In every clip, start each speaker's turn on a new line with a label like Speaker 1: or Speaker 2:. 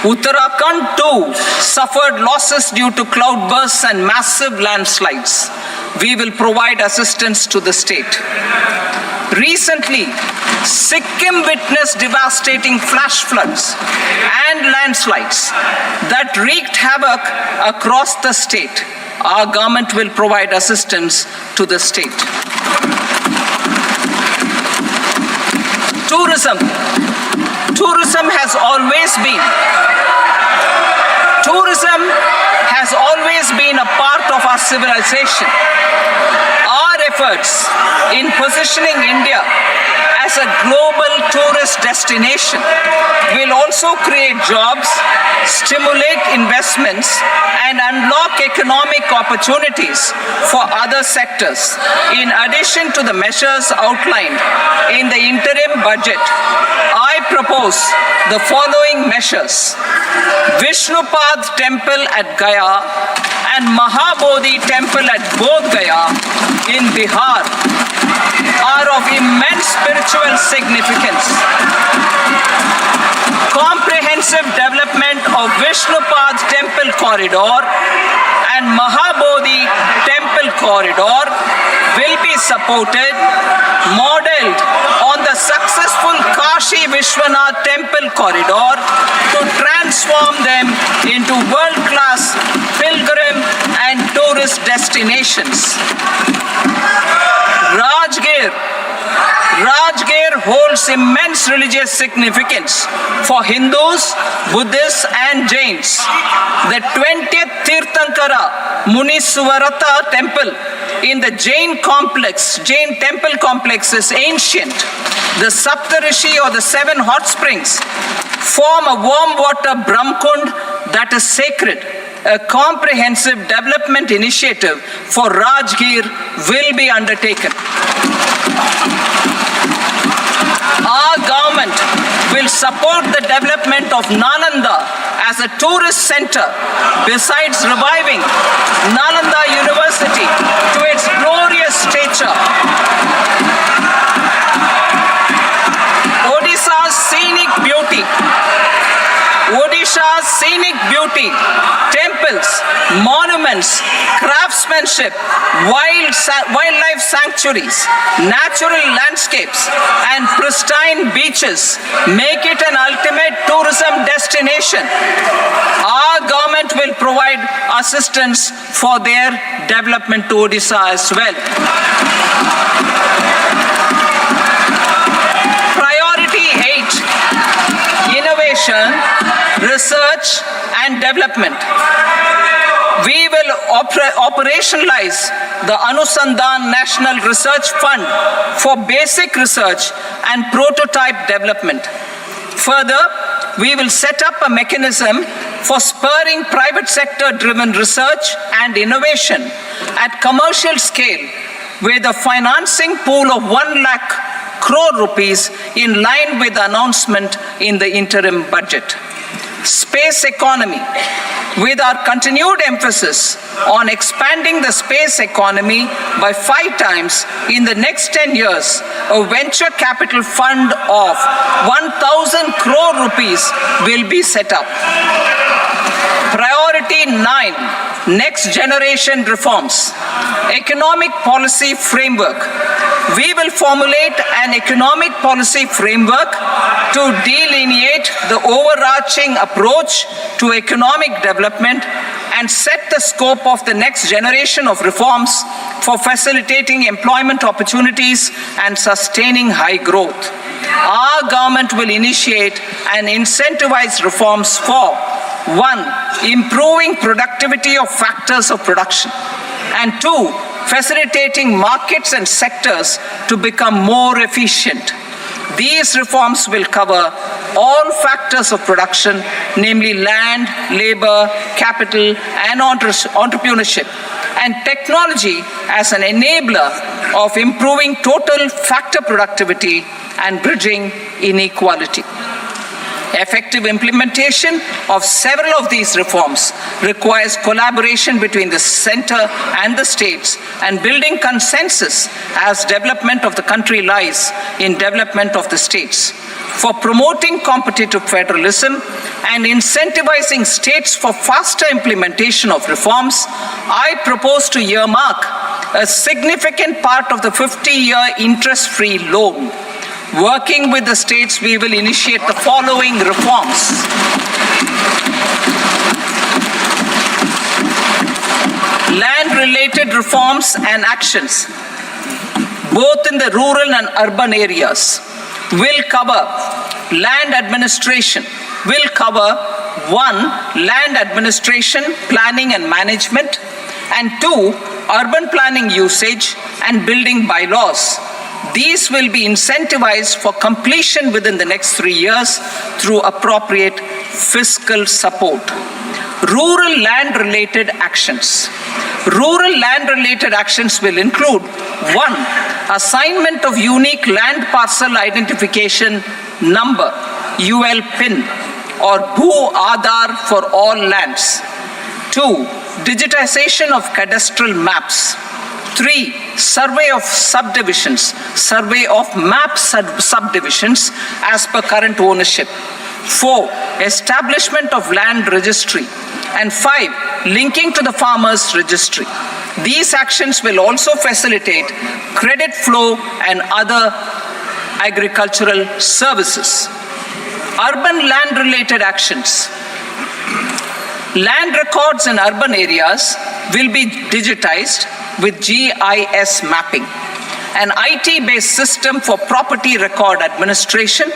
Speaker 1: Uttarakhand too suffered losses due to cloudbursts and massive landslides. We will provide assistance to the state. Recently, Sikkim witnessed devastating flash floods and landslides that wreaked havoc across the state. Our government will provide assistance to the state. Tourism. Tourism has always been a part of our civilization. Our efforts in positioning India as a global tourist destination will also create jobs, stimulate investments, and unlock economic opportunities for other sectors. In addition to the measures outlined in the interim budget, I propose the following measures. Vishnupad Temple at Gaya and Mahabodhi Temple at Bodh Gaya in Bihar are of immense spiritual significance. Comprehensive development of Vishnupad Temple Corridor and Mahabodhi Temple Corridor will be supported, modeled on the successful Kashi Vishwanath Temple Corridor to transform them into world-class pilgrim and tourist destinations. Rajgir holds immense religious significance for Hindus, Buddhists and Jains. The 20th Tirthankara Muniswarata temple in the Jain temple complex is ancient. The Saptarishi or the 7 hot springs form a warm water Brahmkund that is sacred. A comprehensive development initiative for Rajgir will be undertaken. Our government will support the development of Nalanda as a tourist center, besides reviving Nalanda University to its glorious stature. Odisha's scenic beauty, temples, monuments, craftsmanship, wildlife sanctuaries, natural landscapes, and pristine beaches make it an ultimate tourism destination. Our government will provide assistance for their development to Odisha as well. Priority 8, innovation, research and development. We will operationalize the Anusandhan National Research Fund for basic research and prototype development. Further, we will set up a mechanism for spurring private sector-driven research and innovation at commercial scale with a financing pool of 1 lakh crore rupees in line with the announcement in the interim budget. Space economy. With our continued emphasis on expanding the space economy by 5 times in the next 10 years, a venture capital fund of 1,000 crore rupees will be set up. Priority 9, next generation reforms. Economic policy framework. We will formulate an economic policy framework to delineate the overarching approach to economic development and set the scope of the next generation of reforms for facilitating employment opportunities and sustaining high growth. Our government will initiate and incentivize reforms for 1, improving productivity of factors of production, and 2, facilitating markets and sectors to become more efficient. These reforms will cover all factors of production, namely land, labor, capital, and entrepreneurship, and technology as an enabler of improving total factor productivity and bridging inequality. Effective implementation of several of these reforms requires collaboration between the center and the states and building consensus as development of the country lies in development of the states. for promoting competitive federalism and incentivizing states for faster implementation of reforms, I propose to earmark a significant part of the 50-year interest-free loan. Working with the states, we will initiate the following reforms. Land-related reforms and actions, both in the rural and urban areas, will cover land administration, will cover 1. Land administration, planning and management, and 2. Urban planning usage and building bylaws. These will be incentivized for completion within the next 3 years through appropriate fiscal support. Rural land-related actions. Rural land-related actions will include 1. Assignment of unique land parcel identification number, UL PIN, or Bhu Aadhaar for all lands. 2. Digitization of cadastral maps. 3. Survey of subdivisions, survey of map subdivisions as per current ownership. 4. Establishment of land registry. And 5. Linking to the farmers registry. These actions will also facilitate credit flow and other agricultural services. Urban land-related actions. Land records in urban areas will be digitized with GIS mapping. An IT-based system for property record administration,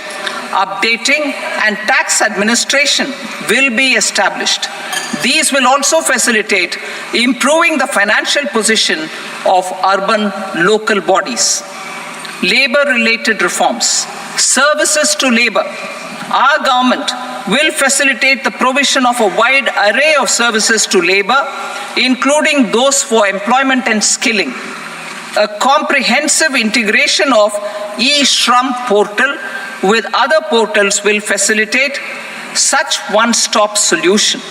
Speaker 1: updating, and tax administration will be established. These will also facilitate improving the financial position of urban local bodies. Labor-related reforms. Services to labor. Our government will facilitate the provision of a wide array of services to labor, including those for employment and skilling. A comprehensive integration of e-Shram portal with other portals will facilitate such one-stop solution.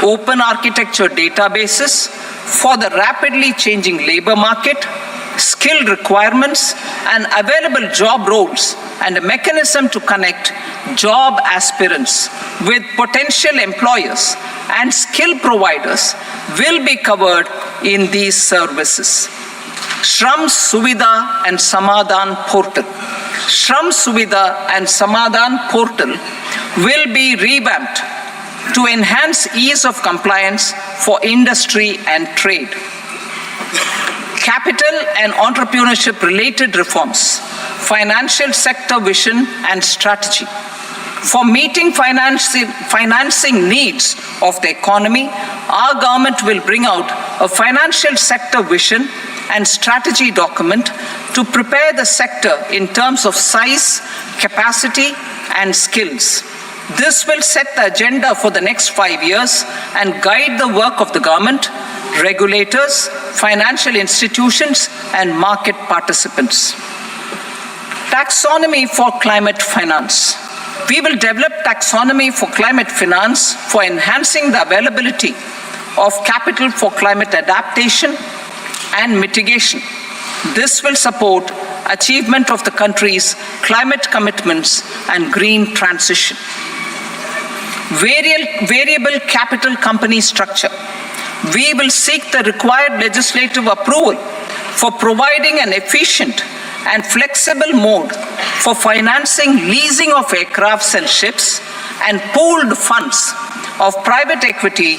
Speaker 1: Open architecture databases for the rapidly changing labor market, skill requirements, and available job roles, and a mechanism to connect job aspirants with potential employers and skill providers will be covered in these services. Shram Suvidha and Samadhan portal. Shram Suvidha and Samadhan portal will be revamped to enhance ease of compliance for industry and trade. Capital and entrepreneurship related reforms, financial sector vision and strategy. For meeting financing needs of the economy, our government will bring out a financial sector vision and strategy document to prepare the sector in terms of size, capacity, and skills. This will set the agenda for the next 5 years and guide the work of the government, regulators, financial institutions, and market participants. Taxonomy for climate finance. We will develop taxonomy for climate finance for enhancing the availability of capital for climate adaptation and mitigation. This will support achievement of the country's climate commitments and green transition. Variable capital company structure. We will seek the required legislative approval for providing an efficient and flexible mode for financing leasing of aircrafts and ships and pooled funds of private equity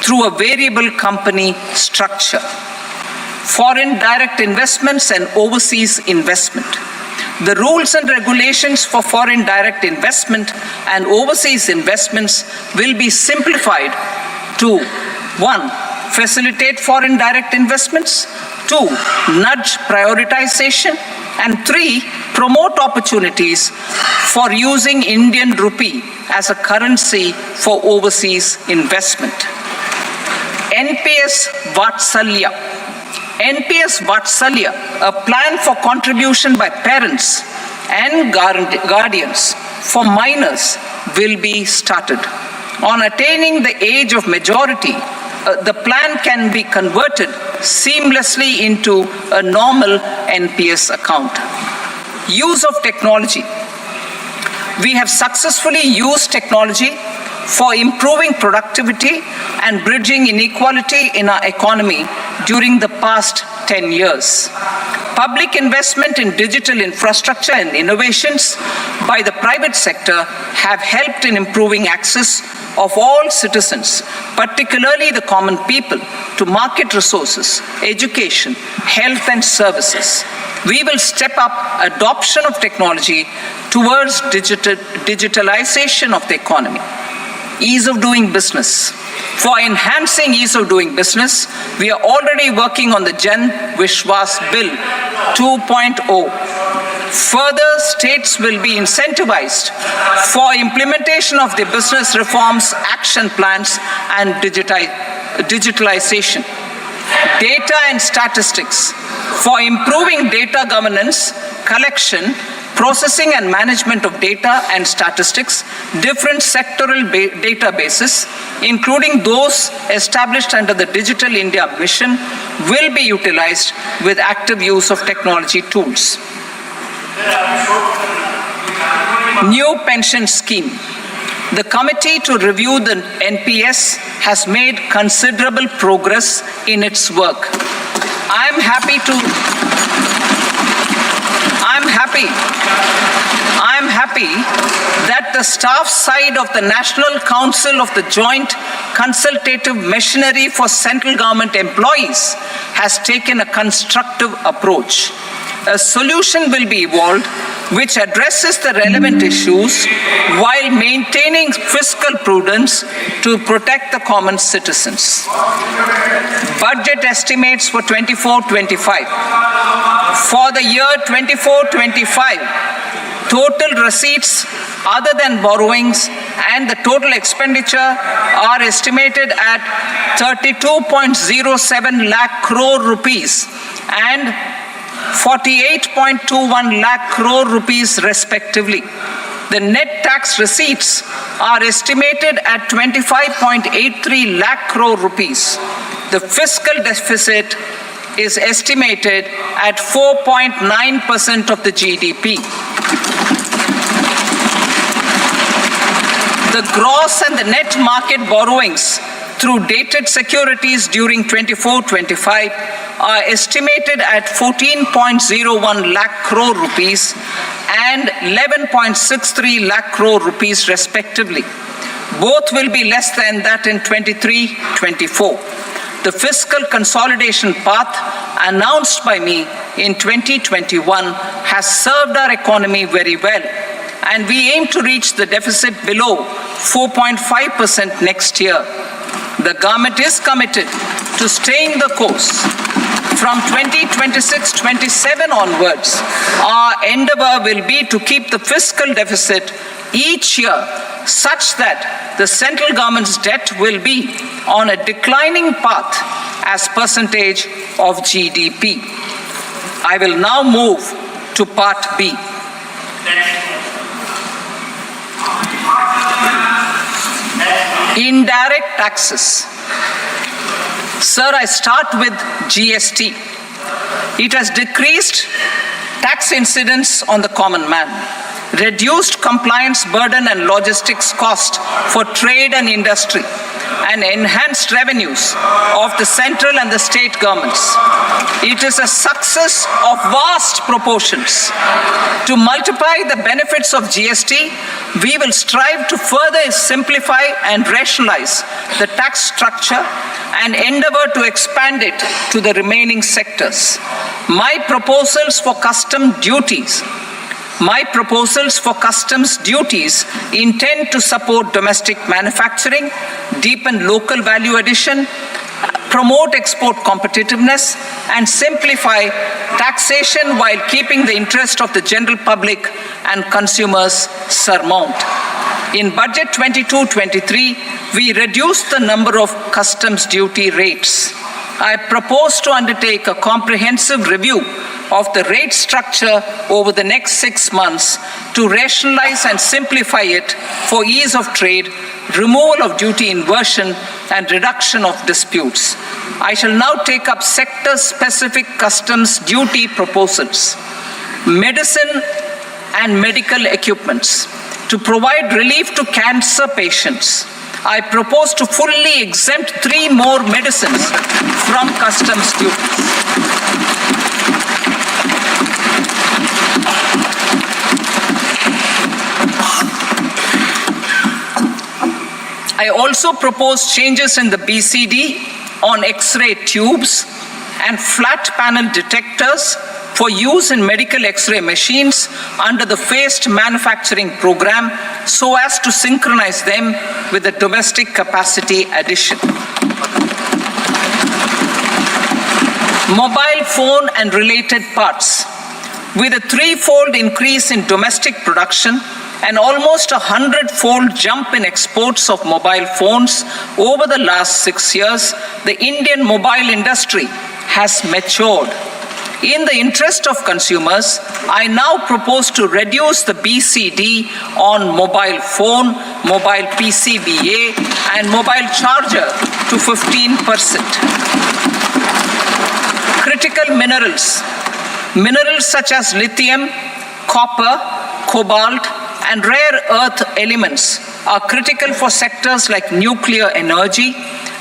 Speaker 1: through a variable company structure. Foreign direct investments and overseas investment. The rules and regulations for foreign direct investment and overseas investments will be simplified to 1. Facilitate foreign direct investments, 2. Nudge prioritization, and 3. Promote opportunities for using Indian rupee as a currency for overseas investment. NPS Vatsalya. NPS Vatsalya, a plan for contribution by parents and guardians for minors, will be started. On attaining the age of majority, the plan can be converted seamlessly into a normal NPS account. Use of technology. We have successfully used technology for improving productivity and bridging inequality in our economy during the past 10 years. Public investment in digital infrastructure and innovations by the private sector have helped in improving access of all citizens, particularly the common people, to market resources, education, health and services. We will step up adoption of technology towards digitalization of the economy. Ease of doing business. For enhancing ease of doing business, we are already working on the Jan Vishwas Bill 2.0. Further, states will be incentivized for implementation of the business reforms, action plans, and digitalization. Data and statistics. For improving data governance, collection, processing and management of data and statistics, different sectoral databases, including those established under the Digital India Mission, will be utilized with active use of technology tools. New pension scheme. The committee to review the NPS has made considerable progress in its work. I am happy that the staff side of the National Council of the Joint Consultative Machinery for Central Government Employees has taken a constructive approach. A solution will be evolved which addresses the relevant issues while maintaining fiscal prudence to protect the common citizens. Budget estimates for 24-25. For the year 24-25, total receipts other than borrowings and the total expenditure are estimated at 32.07 lakh crore rupees and 48.21 lakh crore rupees respectively. The net tax receipts are estimated at 25.83 lakh crore rupees. The fiscal deficit is estimated at 4.9% of the GDP. The gross and the net market borrowings through dated securities during 24-25 are estimated at 14.01 lakh crore rupees and 11.63 lakh crore rupees respectively. Both will be less than that in 23-24. The fiscal consolidation path announced by me in 2021 has served our economy very well, and we aim to reach the deficit below 4.5% next year. The government is committed to staying the course. From 2026-27 onwards, our endeavor will be to keep the fiscal deficit each year such that the central government's debt will be on a declining path as percentage of GDP. I will now move to part B. Indirect taxes. Sir, I start with GST. It has decreased tax incidence on the common man, reduced compliance burden and logistics cost for trade and industry, and enhanced revenues of the central and the state governments. It is a success of vast proportions. To multiply the benefits of GST, we will strive to further simplify and rationalize the tax structure and endeavor to expand it to the remaining sectors. My proposals for customs duties intend to support domestic manufacturing, deepen local value addition, promote export competitiveness, and simplify taxation while keeping the interest of the general public and consumers paramount. In Budget 22-23, we reduced the number of customs duty rates. I propose to undertake a comprehensive review of the rate structure over the next 6 months to rationalize and simplify it for ease of trade, removal of duty inversion, and reduction of disputes. I shall now take up sector-specific customs duty proposals. Medicine and medical equipments. To provide relief to cancer patients, I propose to fully exempt 3 more medicines from customs duties. I also propose changes in the BCD on X-ray tubes and flat panel detectors for use in medical X-ray machines under the phased manufacturing program so as to synchronize them with the domestic capacity addition. Mobile phone and related parts. With a 3-fold increase in domestic production and almost a 100-fold jump in exports of mobile phones over the last 6 years, the Indian mobile industry has matured. In the interest of consumers, I now propose to reduce the BCD on mobile phone, mobile PCBA, and mobile charger to 15%. Critical minerals. Minerals such as lithium, copper, cobalt, and rare earth elements are critical for sectors like nuclear energy,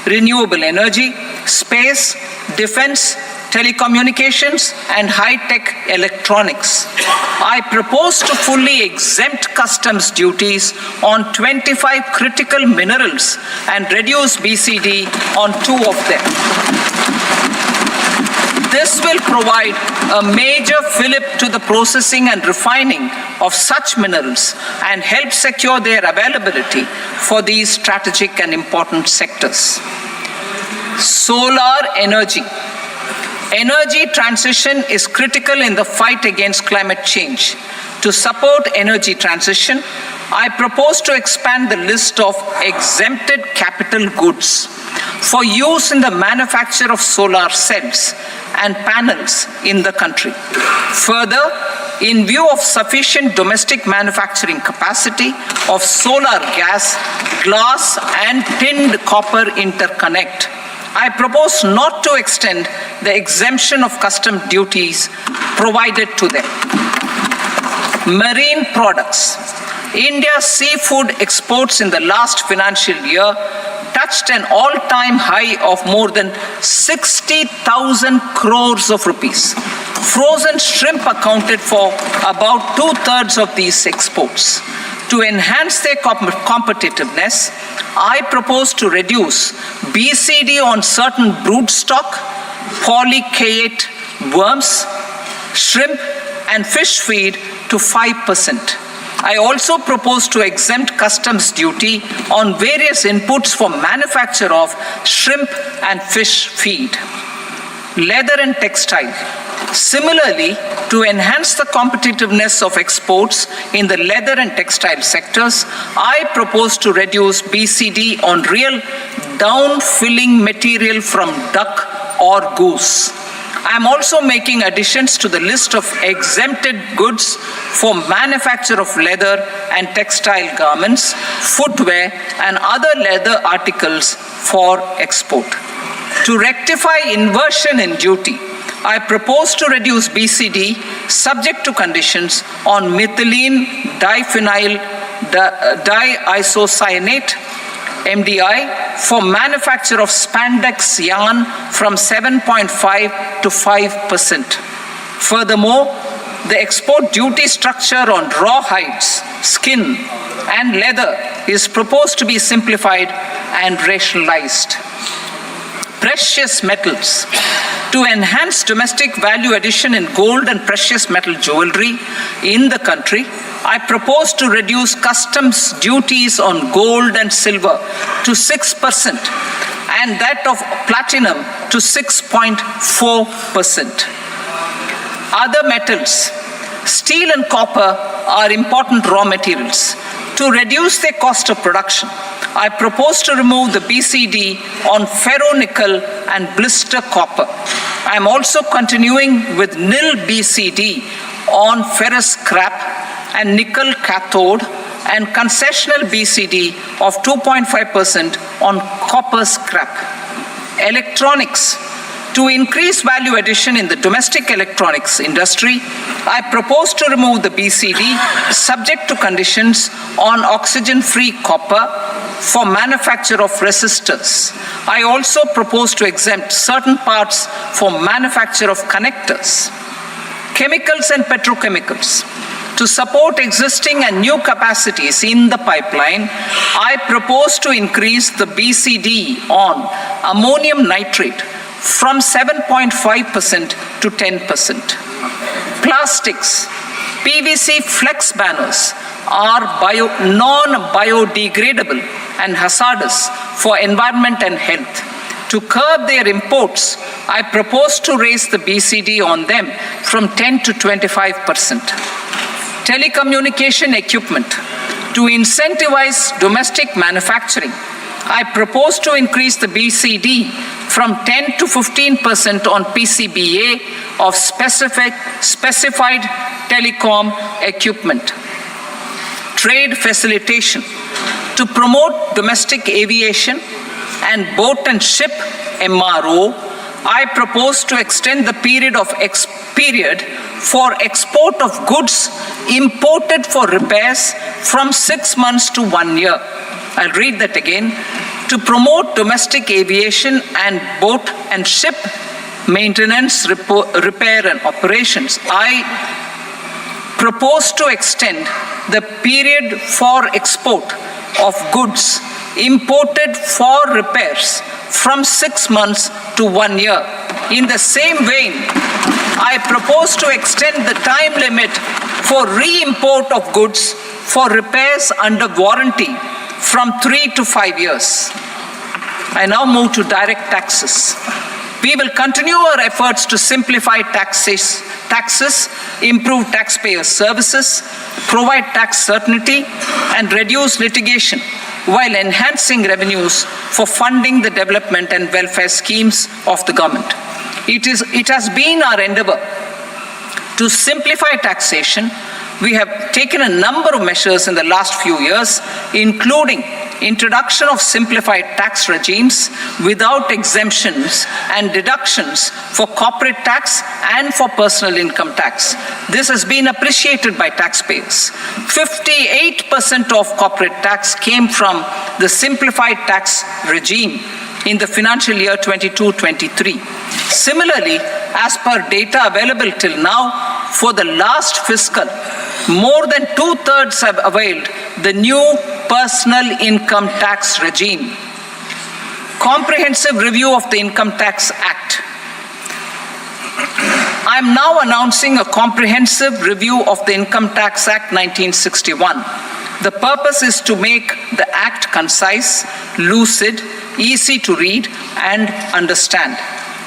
Speaker 1: renewable energy, space, defense, telecommunications, and high-tech electronics. I propose to fully exempt customs duties on 25 critical minerals and reduce BCD on 2 of them. This will provide a major fillip to the processing and refining of such minerals and help secure their availability for these strategic and important sectors. Solar energy. Energy transition is critical in the fight against climate change. To support energy transition, I propose to expand the list of exempted capital goods for use in the manufacture of solar cells and panels in the country. Further, in view of sufficient domestic manufacturing capacity of solar gas, glass, and tinned copper interconnect, I propose not to extend the exemption of custom duties provided to them. Marine products. India's seafood exports in the last financial year touched an all-time high of more than 60,000 crores of rupees. Frozen shrimp accounted for about 2/3 of these exports. To enhance their competitiveness, I propose to reduce BCD on certain broodstock, polychaete worms, shrimp, and fish feed to 5%. I also propose to exempt customs duty on various inputs for manufacture of shrimp and fish feed. Leather and textile. Similarly, to enhance the competitiveness of exports in the leather and textile sectors, I propose to reduce BCD on real down-filling material from duck or goose. I am also making additions to the list of exempted goods for manufacture of leather and textile garments, footwear, and other leather articles for export. To rectify inversion in duty, I propose to reduce BCD subject to conditions on methylene diphenyl diisocyanate MDI for manufacture of spandex yarn from 7.5 to 5%. Furthermore, the export duty structure on raw hides, skin, and leather is proposed to be simplified and rationalized. Precious metals. To enhance domestic value addition in gold and precious metal jewelry in the country, I propose to reduce customs duties on gold and silver to 6% and that of platinum to 6.4%. Other metals. Steel and copper are important raw materials. To reduce their cost of production, I propose to remove the BCD on ferronickel and blister copper. I am also continuing with nil BCD on ferrous scrap and nickel cathode and concessional BCD of 2.5% on copper scrap. Electronics. To increase value addition in the domestic electronics industry, I propose to remove the BCD subject to conditions on oxygen-free copper for manufacture of resistors. I also propose to exempt certain parts for manufacture of connectors. Chemicals and petrochemicals. To support existing and new capacities in the pipeline, I propose to increase the BCD on ammonium nitrate from 7.5% to 10%. Plastics. PVC flex banners are non-biodegradable and hazardous for environment and health. To curb their imports, I propose to raise the BCD on them from 10 to 25%. Telecommunication equipment. To incentivize domestic manufacturing, I propose to increase the BCD from 10 to 15% on PCBA of specified telecom equipment. Trade facilitation. To promote domestic aviation and boat and ship MRO, I propose to extend the period for export of goods imported for repairs from 6 months to 1 year. I'll read that again. To promote domestic aviation and boat and ship maintenance, repair and operations, I propose to extend the period for export of goods imported for repairs from 6 months to 1 year. In the same vein, I propose to extend the time limit for re-import of goods for repairs under warranty from 3 to 5 years. I now move to direct taxes. We will continue our efforts to simplify taxes, improve taxpayer services, provide tax certainty, and reduce litigation while enhancing revenues for funding the development and welfare schemes of the government. It has been our endeavor to simplify taxation. We have taken a number of measures in the last few years, including introduction of simplified tax regimes without exemptions and deductions for corporate tax and for personal income tax. This has been appreciated by taxpayers. 58% of corporate tax came from the simplified tax regime in the financial year 22-23. Similarly, as per data available till now, for the last fiscal, more than 2/3 have availed the new personal income tax regime. Comprehensive review of the Income Tax Act. I am now announcing a comprehensive review of the Income Tax Act 1961. The purpose is to make the Act concise, lucid, easy to read and understand.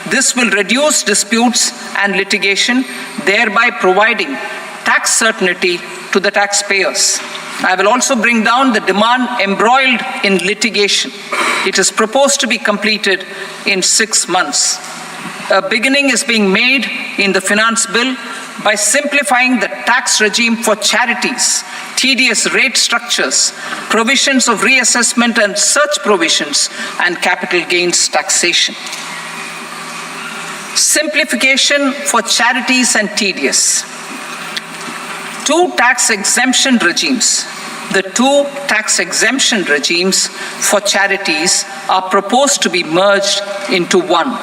Speaker 1: This will reduce disputes and litigation, thereby providing tax certainty to the taxpayers. I will also bring down the demand embroiled in litigation. It is proposed to be completed in 6 months. A beginning is being made in the finance bill by simplifying the tax regime for charities, TDS rate structures, provisions of reassessment and such provisions, and capital gains taxation. Simplification for charities and TDS. Two tax exemption regimes. The two tax exemption regimes for charities are proposed to be merged into one.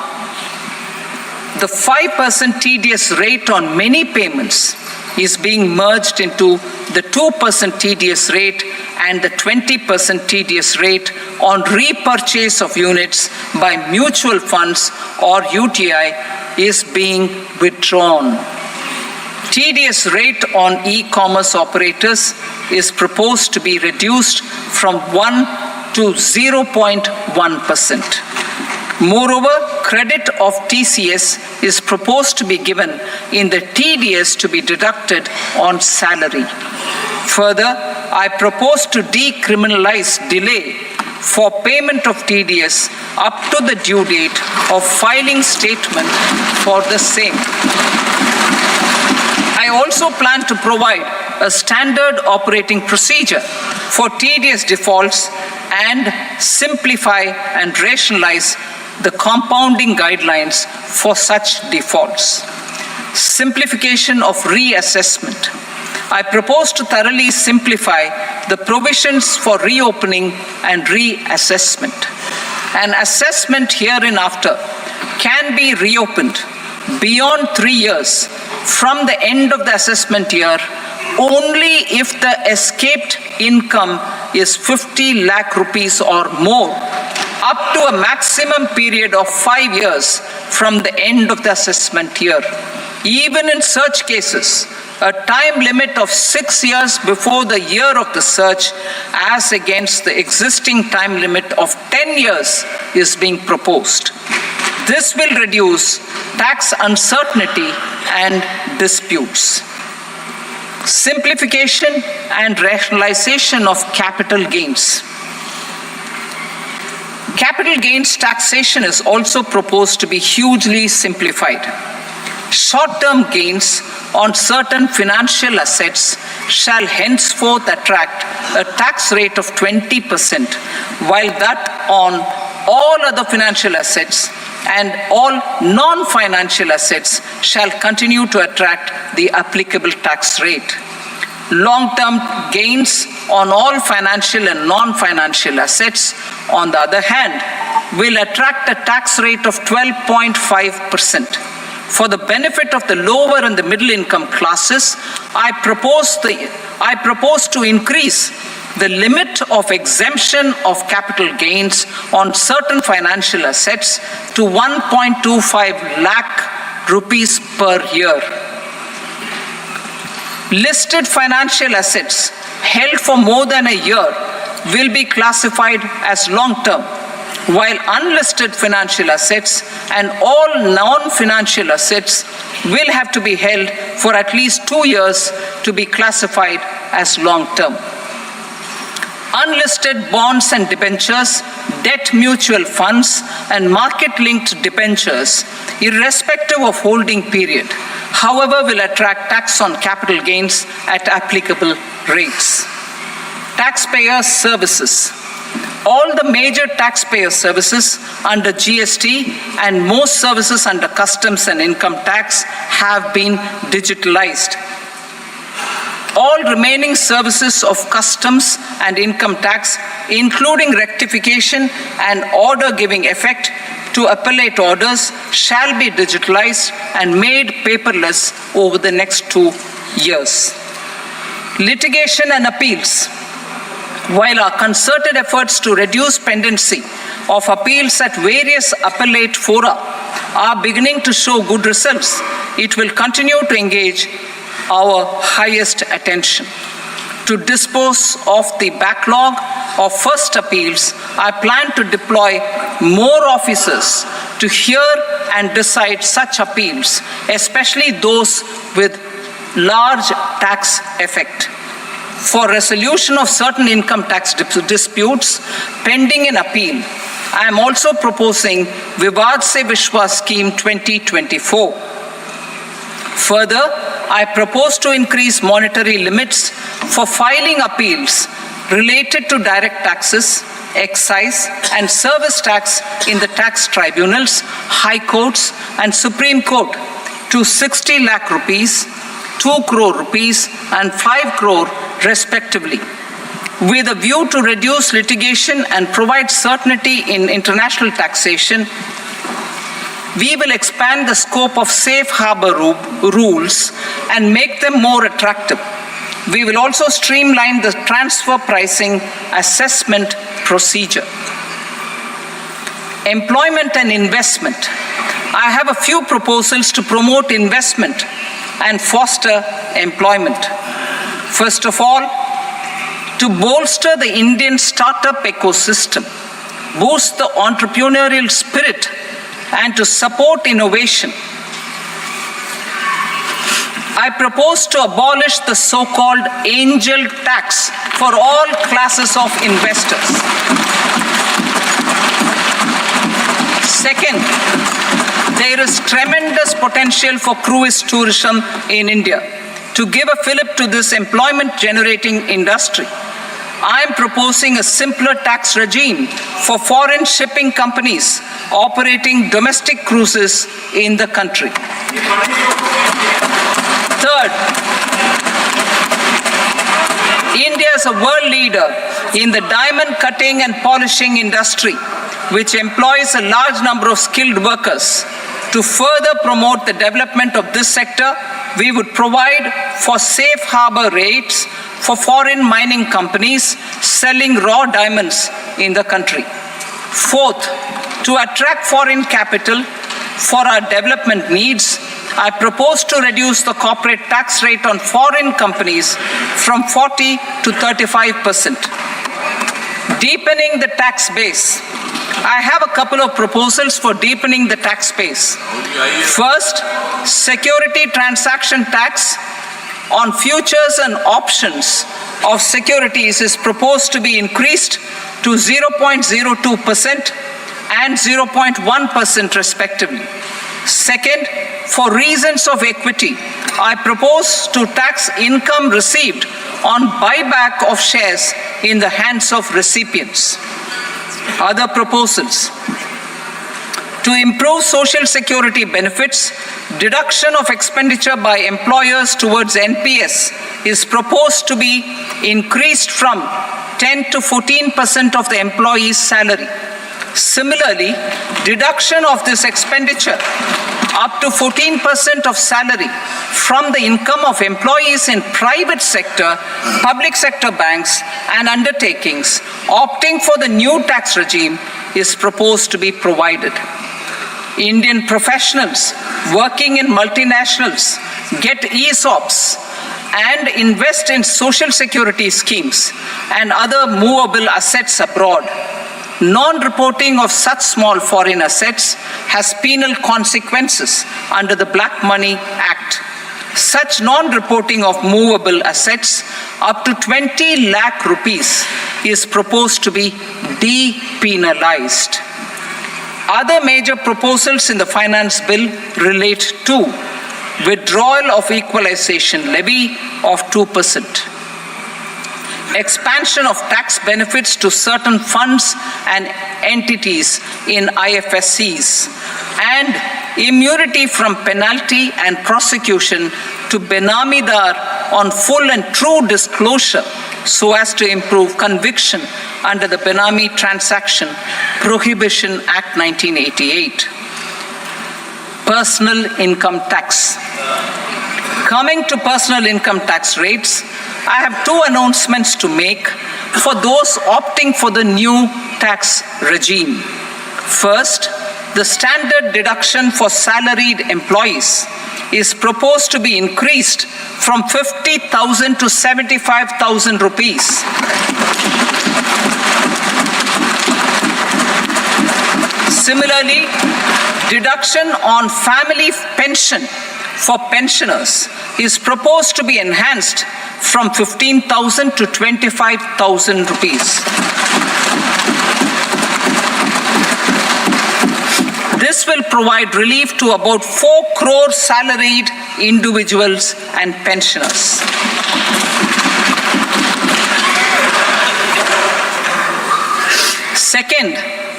Speaker 1: The 5% TDS rate on many payments is being merged into the 2% TDS rate, and the 20% TDS rate on repurchase of units by mutual funds or UTI is being withdrawn. TDS rate on e-commerce operators is proposed to be reduced from 1 to 0.1%. Moreover, credit of TCS is proposed to be given in the TDS to be deducted on salary. Further, I propose to decriminalize delay for payment of TDS up to the due date of filing statement for the same. I also plan to provide a standard operating procedure for TDS defaults and simplify and rationalize the compounding guidelines for such defaults. Simplification of reassessment. I propose to thoroughly simplify the provisions for reopening and reassessment. An assessment hereinafter can be reopened beyond 3 years from the end of the assessment year only if the escaped income is 50 lakh rupees or more, up to a maximum period of 5 years from the end of the assessment year. Even in such cases, a time limit of 6 years before the year of the search, as against the existing time limit of 10 years, is being proposed. This will reduce tax uncertainty and disputes. Simplification and rationalization of capital gains. Capital gains taxation is also proposed to be hugely simplified. Short-term gains on certain financial assets shall henceforth attract a tax rate of 20%, while that on all other financial assets and all non-financial assets shall continue to attract the applicable tax rate. Long-term gains on all financial and non-financial assets, on the other hand, will attract a tax rate of 12.5%. For the benefit of the lower and the middle income classes, I propose to increase the limit of exemption of capital gains on certain financial assets to 1.25 lakh rupees per year. Listed financial assets held for more than a year will be classified as long-term, while unlisted financial assets and all non-financial assets will have to be held for at least 2 years to be classified as long-term. Unlisted bonds and debentures, debt mutual funds, and market-linked debentures, irrespective of holding period, however, will attract tax on capital gains at applicable rates. Taxpayer services. All the major taxpayer services under GST and most services under customs and income tax have been digitalized. All remaining services of customs and income tax, including rectification and order giving effect to appellate orders, shall be digitalized and made paperless over the next 2 years. Litigation and appeals. While our concerted efforts to reduce pendency of appeals at various appellate fora are beginning to show good results, it will continue to engage our highest attention. To dispose of the backlog of first appeals, I plan to deploy more officers to hear and decide such appeals, especially those with large tax effect. For resolution of certain income tax disputes pending in appeal, I am also proposing Vivad Se Vishwas Scheme 2024. Further, I propose to increase monetary limits for filing appeals related to direct taxes, excise, and service tax in the tax tribunals, high courts, and Supreme Court to 60 lakh rupees, 2 crore rupees, and 5 crore respectively, with a view to reduce litigation and provide certainty in international taxation. We will expand the scope of safe harbor rules and make them more attractive. We will also streamline the transfer pricing assessment procedure. Employment and investment. I have a few proposals to promote investment and foster employment. First of all, to bolster the Indian startup ecosystem, boost the entrepreneurial spirit, and to support innovation, I propose to abolish the so-called angel tax for all classes of investors. Second, there is tremendous potential for cruise tourism in India. To give a fillip to this employment-generating industry, I am proposing a simpler tax regime for foreign shipping companies operating domestic cruises in the country. Third, India is a world leader in the diamond cutting and polishing industry, which employs a large number of skilled workers. To further promote the development of this sector, we would provide for safe harbor rates for foreign mining companies selling raw diamonds in the country. Fourth, to attract foreign capital for our development needs, I propose to reduce the corporate tax rate on foreign companies from 40 to 35%. Deepening the tax base. I have a couple of proposals for deepening the tax base. First, security transaction tax on futures and options of securities is proposed to be increased to 0.02% and 0.1% respectively. Second, for reasons of equity, I propose to tax income received on buyback of shares in the hands of recipients. Other proposals. To improve social security benefits, deduction of expenditure by employers towards NPS is proposed to be increased from 10 to 14% of the employee's salary. Similarly, deduction of this expenditure up to 14% of salary from the income of employees in private sector, public sector banks and undertakings opting for the new tax regime is proposed to be provided. Indian professionals working in multinationals get ESOPs and invest in social security schemes and other movable assets abroad. Non-reporting of such small foreign assets has penal consequences under the Black Money Act. Such non-reporting of movable assets up to 20 lakh rupees is proposed to be depenalized. Other major proposals in the finance bill relate to withdrawal of equalization levy of 2%. Expansion of tax benefits to certain funds and entities in IFSCs, and immunity from penalty and prosecution to Benamidar on full and true disclosure so as to improve conviction under the Benami Transaction Prohibition Act 1988. Personal income tax. Coming to personal income tax rates, I have two announcements to make for those opting for the new tax regime. First, the standard deduction for salaried employees is proposed to be increased from 50,000 to 75,000 rupees. Similarly, deduction on family pension for pensioners is proposed to be enhanced from 15,000 to 25,000 rupees. This will provide relief to about 4 crore salaried individuals and pensioners. Second,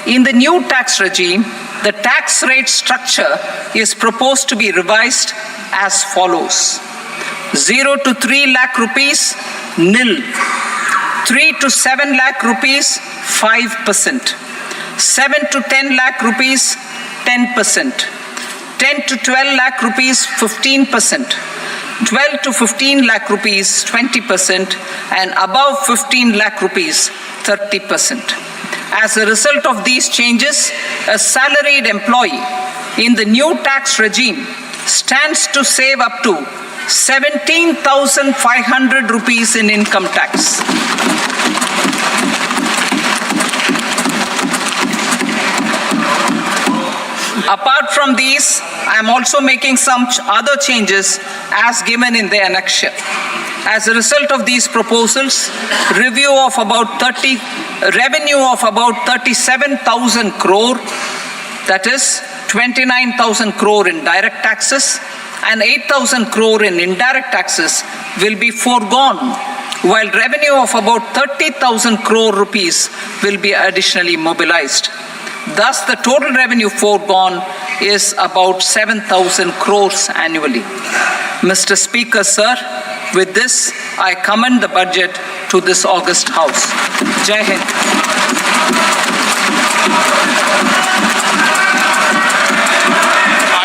Speaker 1: in the new tax regime, the tax rate structure is proposed to be revised as follows. 0 to 3 lakh rupees, nil. 3 to 7 lakh rupees, 5%. 7 to 10 lakh rupees, 10%. 10 to 12 lakh rupees, 15%. 12 to 15 lakh rupees, 20%. And above 15 lakh rupees, 30%. As a result of these changes, a salaried employee in the new tax regime stands to save up to 17,500 rupees in income tax. Apart from these, I am also making some other changes as given in the annexure. As a result of these proposals, revenue of about 37,000 crore, that is 29,000 crore in direct taxes and 8,000 crore in indirect taxes will be foregone while revenue of about 30,000 crore rupees will be additionally mobilized. Thus, the total revenue foregone is about 7,000 crores annually. Mr. Speaker, sir, with this, I commend the budget to this august House. Jai Hind.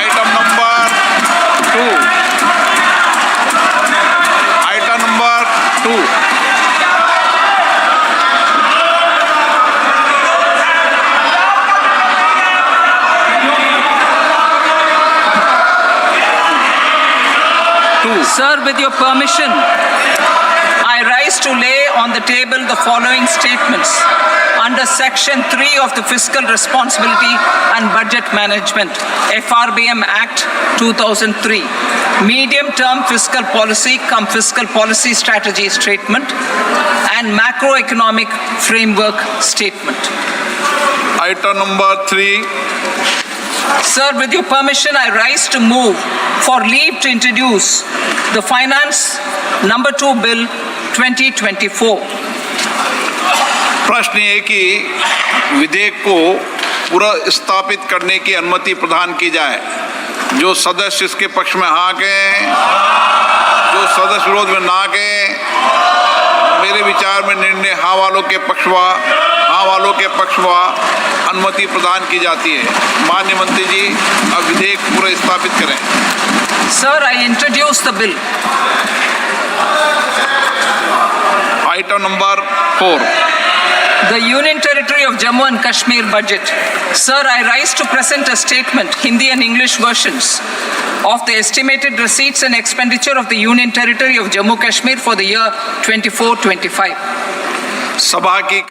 Speaker 2: Item number 2. Item number 2.
Speaker 1: Sir, with your permission, I rise to lay on the table the following statements under Section 3 of the Fiscal Responsibility and Budget Management, FRBM Act 2003, Medium-Term Fiscal Policy cum Fiscal Policy Strategy Statement, and Macroeconomic Framework Statement.
Speaker 2: Item number 3.
Speaker 1: Sir, with your permission, I rise to move for leave to introduce the Finance Number 2 Bill 2024.
Speaker 2: प्रश्न ये कि विधेयक को पुनर्स्थापित करने की अनुमति प्रदान की जाए। जो सदस्य इसके पक्ष में हाँ कहें, जो सदस्य विरोध में ना कहें, मेरे विचार में निर्णय हाँ वालों के पक्ष व अनुमति प्रदान की जाती है। माननीय मंत्री जी, अब विधेयक पुनर्स्थापित करें।
Speaker 1: Sir, I introduce the bill.
Speaker 2: Item number 4.
Speaker 1: The Union Territory of Jammu and Kashmir budget. Sir, I rise to present a statement, Hindi and English versions, of the estimated receipts and expenditure of the Union Territory of Jammu and Kashmir for the year 24-25.
Speaker 2: सभा की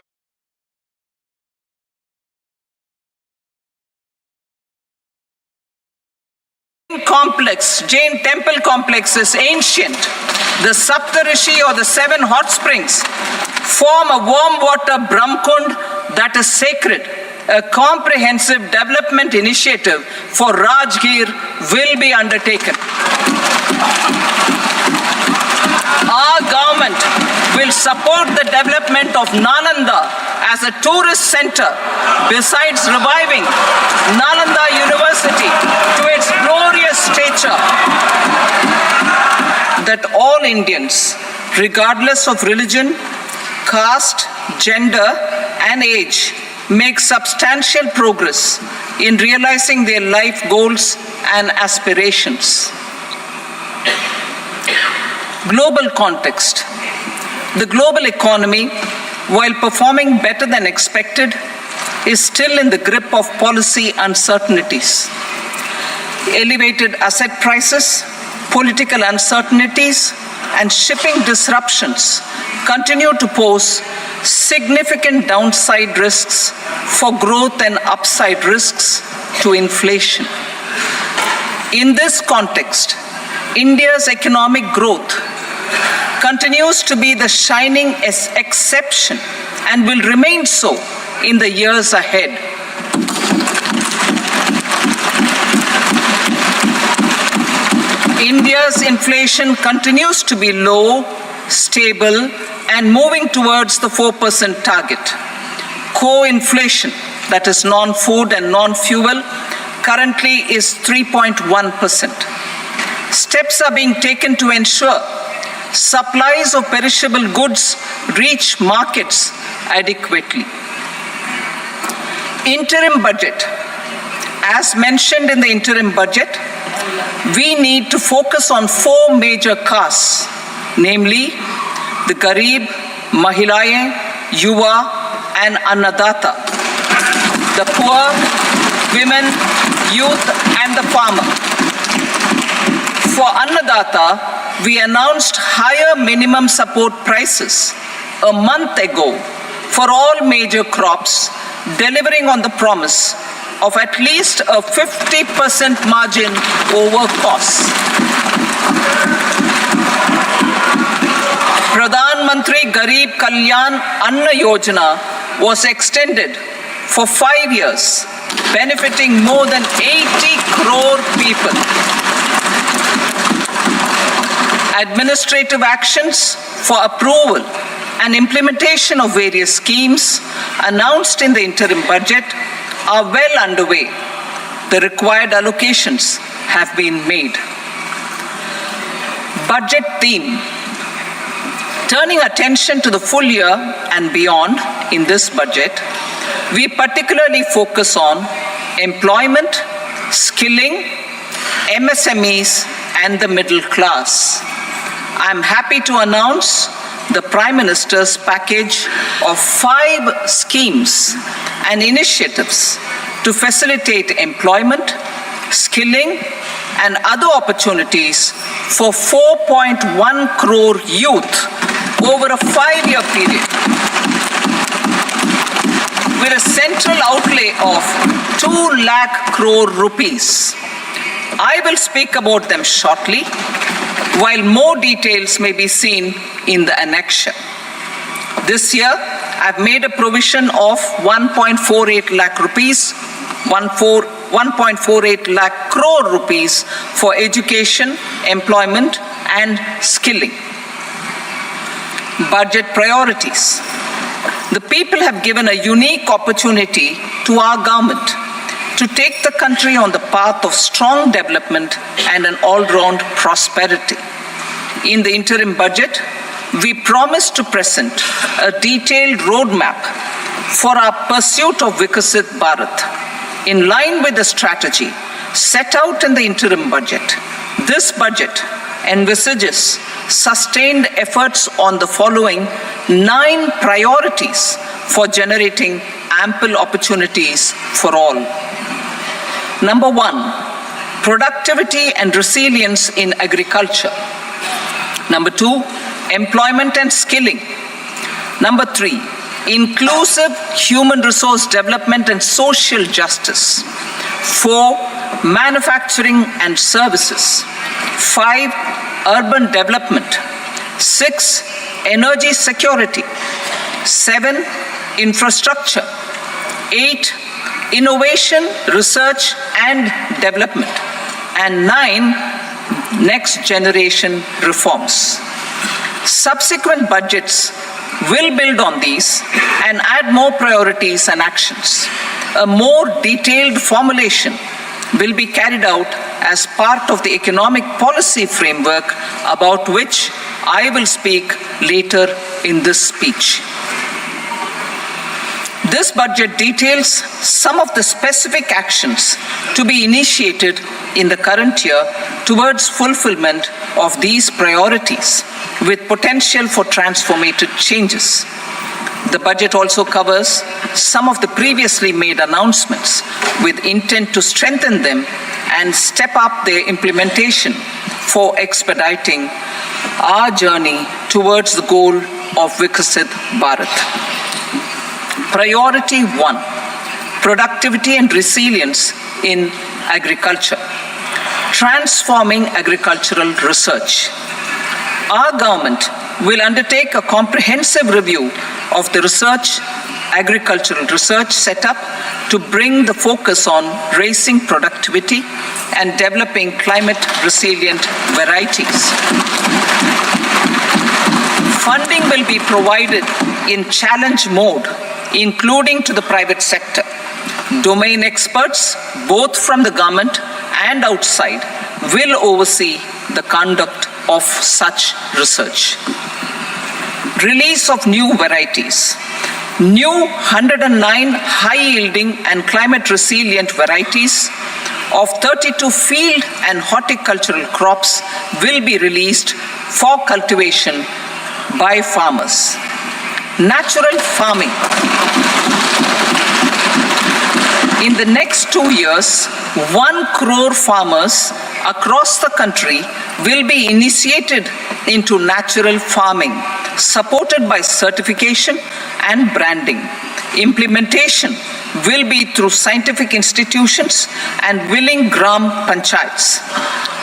Speaker 1: Jain temple complex is ancient. The Saptarishi or the 7 hot springs form a warm water Brahmkund that is sacred. A comprehensive development initiative for Rajgir will be undertaken. Our government will support the development of Nalanda as a tourist center, besides reviving Nalanda University to its glorious stature. That all Indians, regardless of religion, caste, gender, and age, make substantial progress in realizing their life goals and aspirations. Global context. The global economy, while performing better than expected, is still in the grip of policy uncertainties. Elevated asset prices, political uncertainties, and shipping disruptions continue to pose significant downside risks for growth and upside risks to inflation. In this context, India's economic growth continues to be the shining exception and will remain so in the years ahead. India's inflation continues to be low, stable, and moving towards the 4% target. Core inflation, that is non-food and non-fuel, currently is 3.1%. Steps are being taken to ensure supplies of perishable goods reach markets adequately. Interim budget. As mentioned in the interim budget, we need to focus on 4 major castes, namely the Garib, Mahilaye, Yuva, and Annadata, the poor, women, youth, and the farmer. For Annadata, we announced higher minimum support prices a month ago for all major crops, delivering on the promise of at least a 50% margin over costs. Pradhan Mantri Garib Kalyan Anna Yojana was extended for 5 years, benefiting more than 80 crore people. Administrative actions for approval and implementation of various schemes announced in the interim budget are well underway. The required allocations have been made. Budget theme. Turning attention to the full year and beyond in this budget, we particularly focus on employment, skilling, MSMEs, and the middle class. I'm happy to announce the Prime Minister's package of 5 schemes and initiatives to facilitate employment, skilling, and other opportunities for 4.1 crore youth over a 5-year period, with a central outlay of 2 lakh crore rupees. I will speak about them shortly, while more details may be seen in the annexure. This year, I've made a provision of 1.48 lakh rupees, 1.48 lakh crore rupees for education, employment, and skilling. Budget priorities. The people have given a unique opportunity to our government to take the country on the path of strong development and an all-round prosperity. In the interim budget, we promise to present a detailed roadmap for our pursuit of Vikasit Bharat. In line with the strategy set out in the interim budget, this budget envisages sustained efforts on the following 9 priorities for generating ample opportunities for all. Number 1, productivity and resilience in agriculture. Number 2, employment and skilling. Number 3, inclusive human resource development and social justice. 4, manufacturing and services. 5, urban development. 6, energy security. 7, infrastructure. 8, innovation, research and development. And 9, next generation reforms. Subsequent budgets will build on these and add more priorities and actions. A more detailed formulation will be carried out as part of the economic policy framework, about which I will speak later in this speech. This budget details some of the specific actions to be initiated in the current year towards fulfillment of these priorities, with potential for transformative changes. The budget also covers some of the previously made announcements with intent to strengthen them and step up their implementation for expediting our journey towards the goal of Vikasit Bharat. Priority 1, productivity and resilience in agriculture. Transforming agricultural research. Our government will undertake a comprehensive review of the agricultural research setup to bring the focus on raising productivity and developing climate-resilient varieties. Funding will be provided in challenge mode, including to the private sector. Domain experts, both from the government and outside, will oversee the conduct of such research. Release of new varieties. New 109 high-yielding and climate-resilient varieties of 32 field and horticultural crops will be released for cultivation by farmers. Natural farming. In the next 2 years, 1 crore farmers across the country will be initiated into natural farming, supported by certification and branding. Implementation will be through scientific institutions and willing gram panchayats.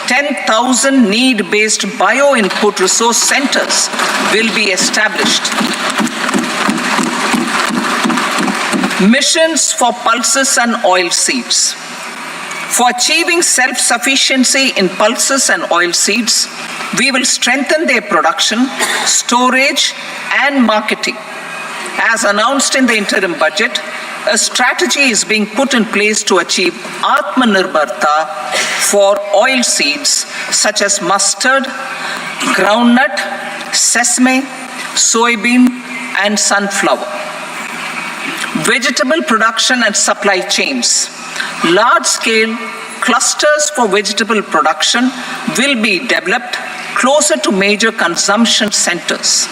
Speaker 1: 10,000 need-based bio-input resource centers will be established. Missions for pulses and oil seeds. For achieving self-sufficiency in pulses and oil seeds, We will strengthen their production, storage, and marketing. As announced in the interim budget, a strategy is being put in place to achieve Atmanirbharta for oil seeds such as mustard, groundnut, sesame, soybean, and sunflower. Vegetable production and supply chains. Large-scale clusters for vegetable production will be developed closer to major consumption centers.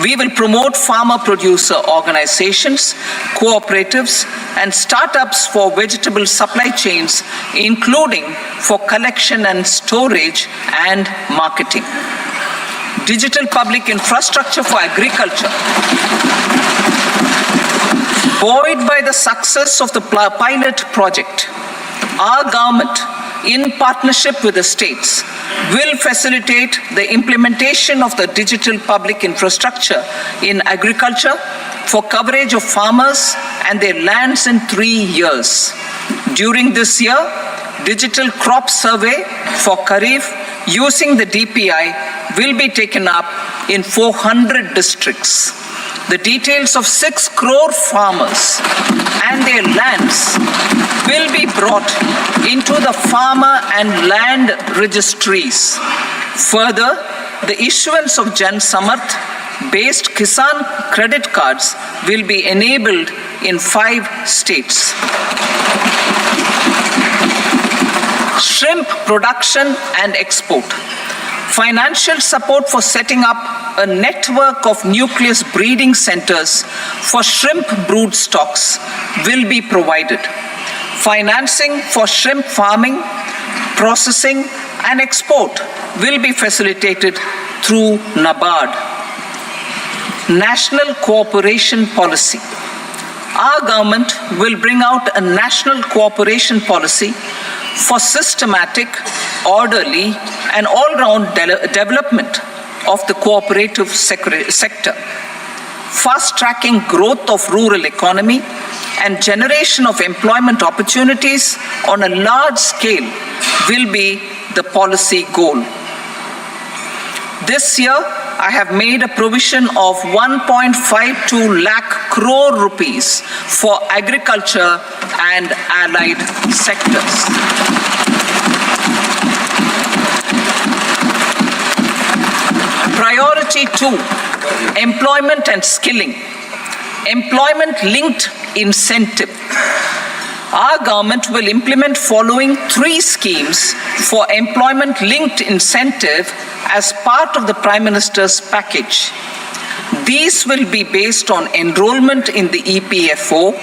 Speaker 1: We will promote farmer-producer organizations, cooperatives, and startups for vegetable supply chains, including for collection and storage and marketing. Digital public infrastructure for agriculture. Buoyed by the success of the pilot project, our government, in partnership with the states, will facilitate the implementation of the digital public infrastructure in agriculture for coverage of farmers and their lands in 3 years. During this year, digital crop survey for Kharif using the DPI will be taken up in 400 districts. The details of 6 crore farmers and their lands will be brought into the farmer and land registries. Further, the issuance of Jan Samarth-based Kisan credit cards will be enabled in 5 states. Shrimp production and export. Financial support for setting up a network of nucleus breeding centers for shrimp brood stocks will be provided. Financing for shrimp farming, processing, and export will be facilitated through NABARD. National Cooperation Policy. Our government will bring out a national cooperation policy for systematic, orderly, and all-round development of the cooperative sector, fast-tracking growth of rural economy and generation of employment opportunities on a large scale will be the policy goal. This year, I have made a provision of 1.52 lakh crore rupees for agriculture and allied sectors. Priority 2, employment and skilling. Employment-linked incentive. Our government will implement following 3 schemes for employment-linked incentive as part of the Prime Minister's package. These will be based on enrollment in the EPFO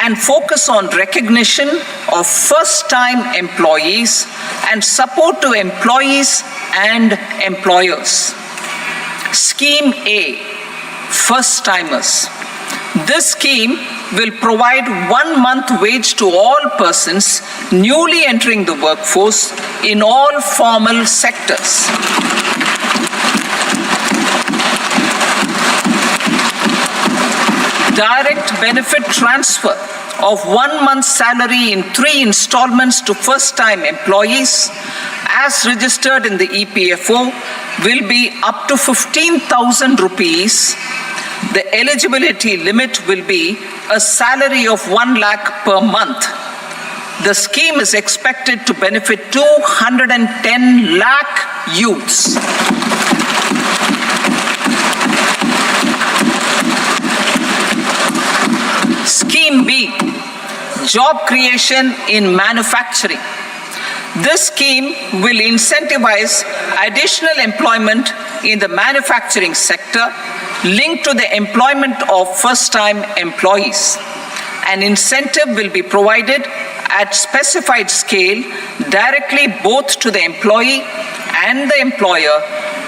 Speaker 1: and focus on recognition of first-time employees and support to employees and employers. Scheme A, first-timers. This scheme will provide 1 month wage to all persons newly entering the workforce in all formal sectors. Direct benefit transfer of 1 month's salary in 3 installments to first-time employees as registered in the EPFO will be up to 15,000 rupees. The eligibility limit will be a salary of 1 lakh per month. The scheme is expected to benefit 210 lakh youths. Scheme B, job creation in manufacturing. This scheme will incentivize additional employment in the manufacturing sector linked to the employment of first-time employees. An incentive will be provided at specified scale directly both to the employee and the employer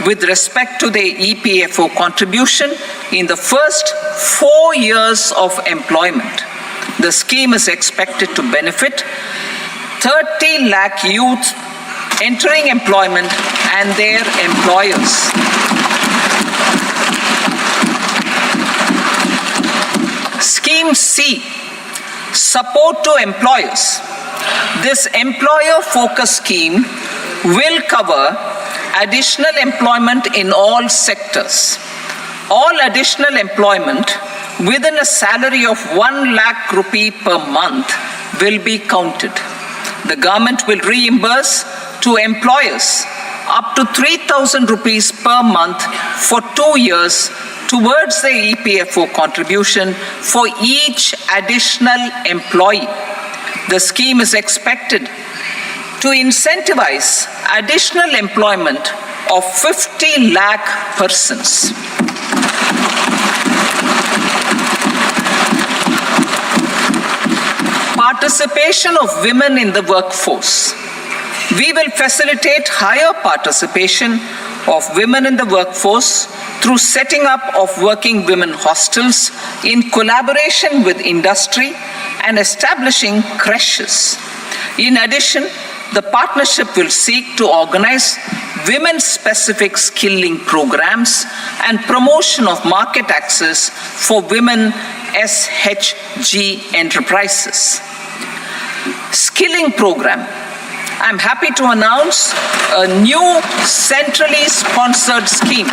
Speaker 1: with respect to their EPFO contribution in the first 4 years of employment. The scheme is expected to benefit 30 lakh youth entering employment and their employers. Scheme C, support to employers. This employer-focused scheme will cover additional employment in all sectors. All additional employment within a salary of 1 lakh rupee per month will be counted. The government will reimburse to employers up to 3,000 rupees per month for 2 years towards the EPFO contribution for each additional employee. The scheme is expected to incentivize additional employment of 50 lakh persons. Participation of women in the workforce. We will facilitate higher participation of women in the workforce through setting up of working women hostels in collaboration with industry and establishing creches. In addition, the partnership will seek to organize women-specific skilling programs and promotion of market access for women SHG enterprises. Skilling program. I'm happy to announce a new centrally sponsored scheme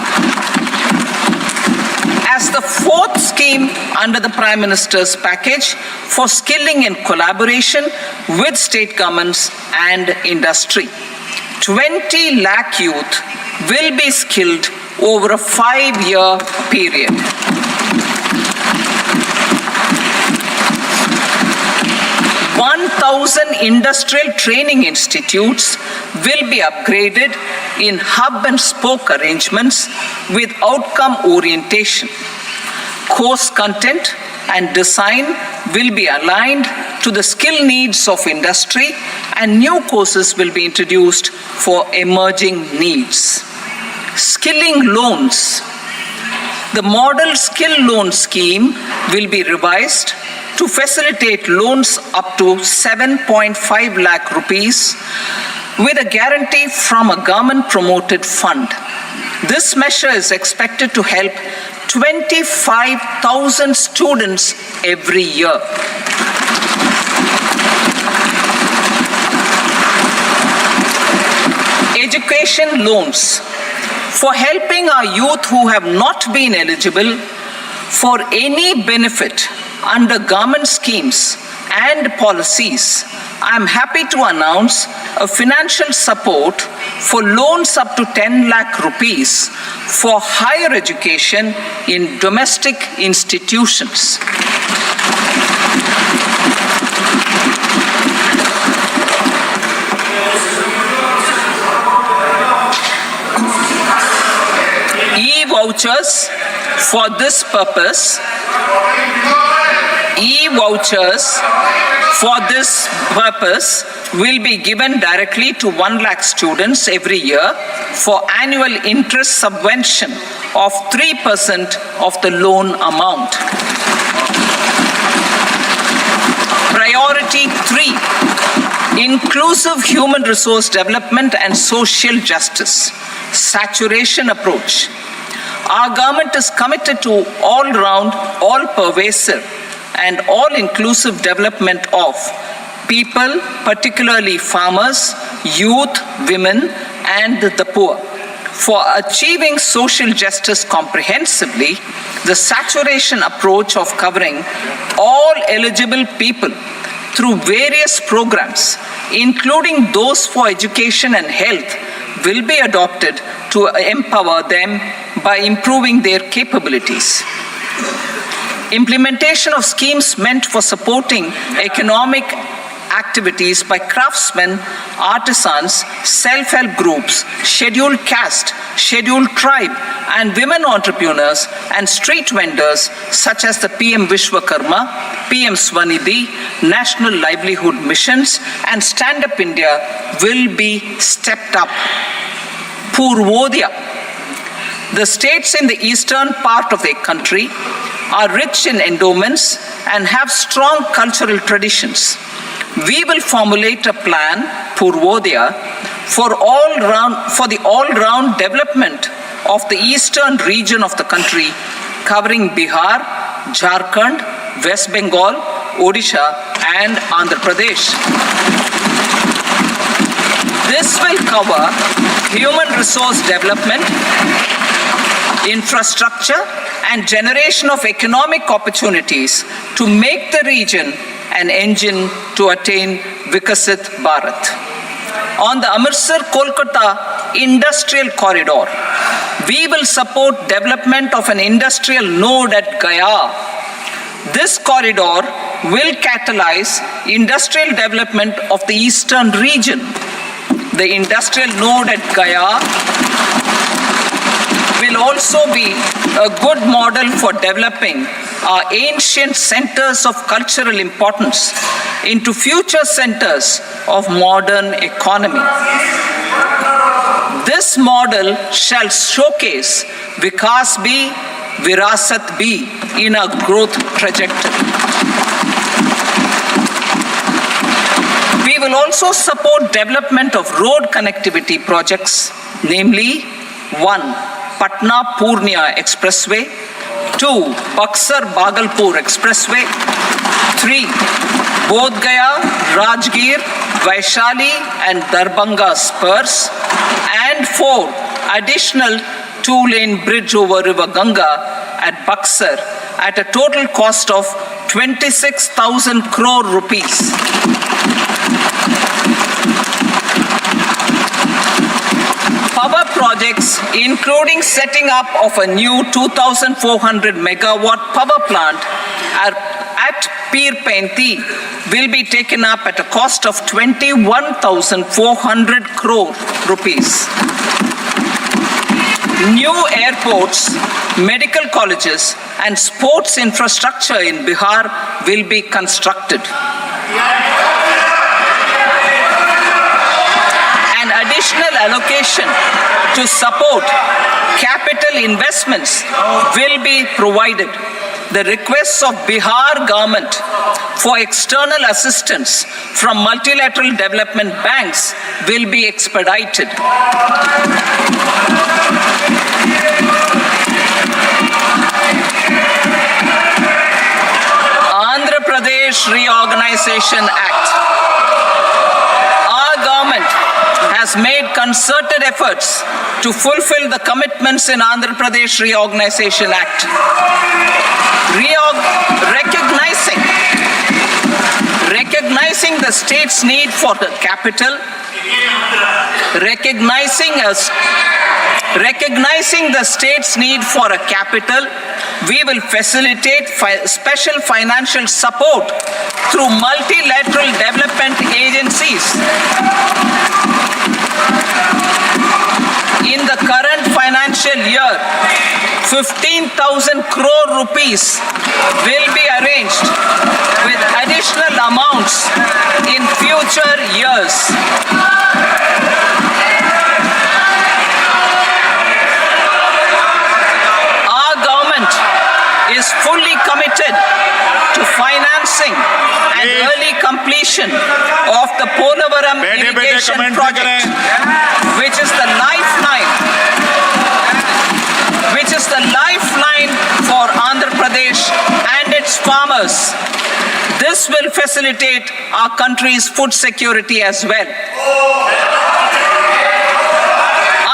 Speaker 1: as the fourth scheme under the Prime Minister's package for skilling in collaboration with state governments and industry. 20 lakh youth will be skilled over a 5-year period. 1,000 industrial training institutes will be upgraded in hub and spoke arrangements with outcome orientation. Course content and design will be aligned to the skill needs of industry, and new courses will be introduced for emerging needs. Skilling loans. The model skill loan scheme will be revised to facilitate loans up to 7.5 lakh rupees with a guarantee from a government-promoted fund. This measure is expected to help 25,000 students every year. Education loans. For helping our youth who have not been eligible for any benefit under government schemes and policies, I am happy to announce a financial support for loans up to 10 lakh rupees for higher education in domestic institutions. E-vouchers for this purpose. E-vouchers for this purpose will be given directly to 1 lakh students every year for annual interest subvention of 3% of the loan amount. Priority 3, inclusive human resource development and social justice. Saturation approach. Our government is committed to all-round, all-pervasive and all-inclusive development of people, particularly farmers, youth, women, and the poor. For achieving social justice comprehensively, the saturation approach of covering all eligible people through various programs, including those for education and health, will be adopted to empower them by improving their capabilities. Implementation of schemes meant for supporting economic activities by craftsmen, artisans, self-help groups, scheduled caste, scheduled tribe, and women entrepreneurs and street vendors such as the PM Vishwakarma, PM Swanidhi, National Livelihood Missions, and Stand Up India will be stepped up. Purvodaya. The states in the eastern part of the country are rich in endowments and have strong cultural traditions. We will formulate a plan, Purvodaya, for the all-round development of the eastern region of the country, covering Bihar, Jharkhand, West Bengal, Odisha, and Andhra Pradesh. This will cover human resource development, infrastructure, and generation of economic opportunities to make the region an engine to attain Vikasit Bharat. On the Amritsar-Kolkata Industrial Corridor, we will support development of an industrial node at Gaya. This corridor will catalyze industrial development of the eastern region. The industrial node at Gaya will also be a good model for developing our ancient centers of cultural importance into future centers of modern economy. This model shall showcase Vikas B, Virasat B in a growth trajectory. We will also support development of road connectivity projects, namely 1. Patna-Purnia Expressway, 2. Buxar-Bhagalpur Expressway, 3. Bodh Gaya, Rajgir, Vaishali and Darbhanga spurs, and 4. Additional 2-lane bridge over River Ganga at Buxar at a total cost of 26,000 crore rupees. Power projects, including setting up of a new 2,400 megawatt power plant at Pir Painti, will be taken up at a cost of 21,400 crore rupees. New airports, medical colleges, and sports infrastructure in Bihar will be constructed. An additional allocation to support capital investments will be provided. The requests of Bihar government for external assistance from multilateral development banks will be expedited. Andhra Pradesh Reorganization Act. Our government has made concerted efforts to fulfill the commitments in Andhra Pradesh Reorganization Act. Recognizing the state's need for the capital, recognizing the state's need for a capital, we will facilitate special financial support through multilateral development agencies. In the current financial year, 15,000 crore rupees will be arranged with additional amounts in future years. Our government is fully committed to financing and early completion of the Polavaram irrigation project, which is the lifeline for Andhra Pradesh and its farmers. This will facilitate our country's food security as well.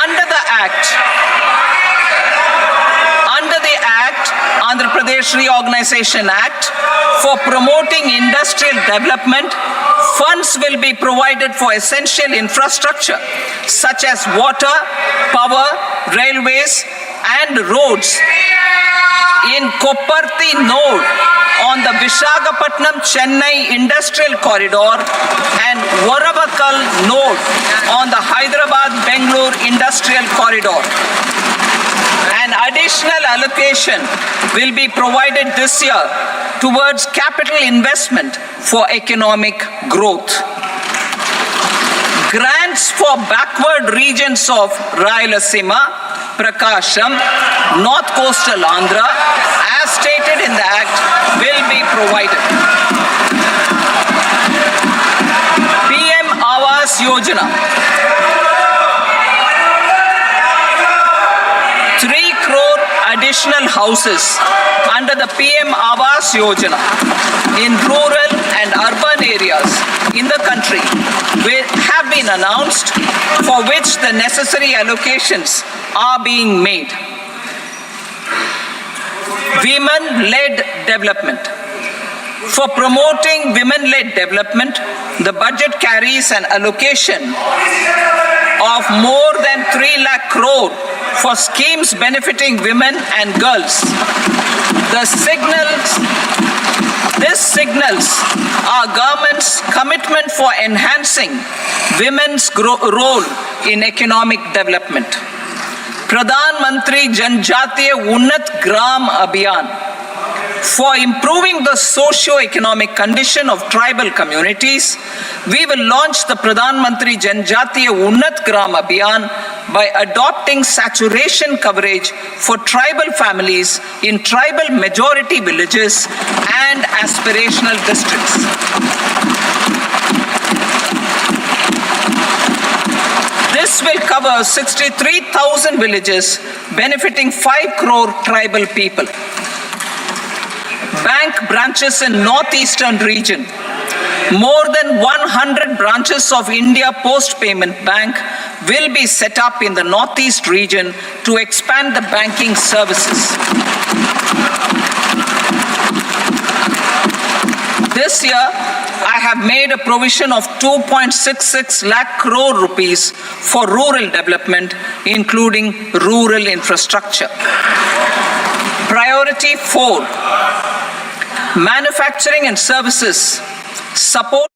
Speaker 1: Under the Andhra Pradesh Reorganization Act, for promoting industrial development, funds will be provided for essential infrastructure such as water, power, railways, and roads. In Kopparthi node on the Visakhapatnam-Chennai Industrial Corridor and Varavakal node on the Hyderabad-Bangalore Industrial Corridor. An additional allocation will be provided this year towards capital investment for economic growth. Grants for backward regions of Rayalaseema, Prakasham, North Coastal Andhra, as stated in the Act, will be provided. PM Awas Yojana. 3 crore additional houses under the PM Awas Yojana in rural and urban areas in the country have been been announced, for which the necessary allocations are being made. Women-led development. For promoting women-led development, the budget carries an allocation of more than 3 lakh crore for schemes benefiting women and girls. This signals our government's commitment for enhancing women's role in economic development. Pradhan Mantri Janjatiya Unnat Gram Abhiyan. For improving the socio-economic condition of tribal communities, we will launch the Pradhan Mantri Janjatiya Unnat Gram Abhiyan by adopting saturation coverage for tribal families in tribal majority villages and aspirational districts. This will cover 63,000 villages, benefiting 5 crore tribal people. Bank branches in northeastern region. More than 100 branches of India Post Payment Bank will be set up in the northeast region to expand the banking services. This year, I have made a provision of 2.66 lakh crore rupees for rural development, including rural infrastructure. Priority 4. Manufacturing and services support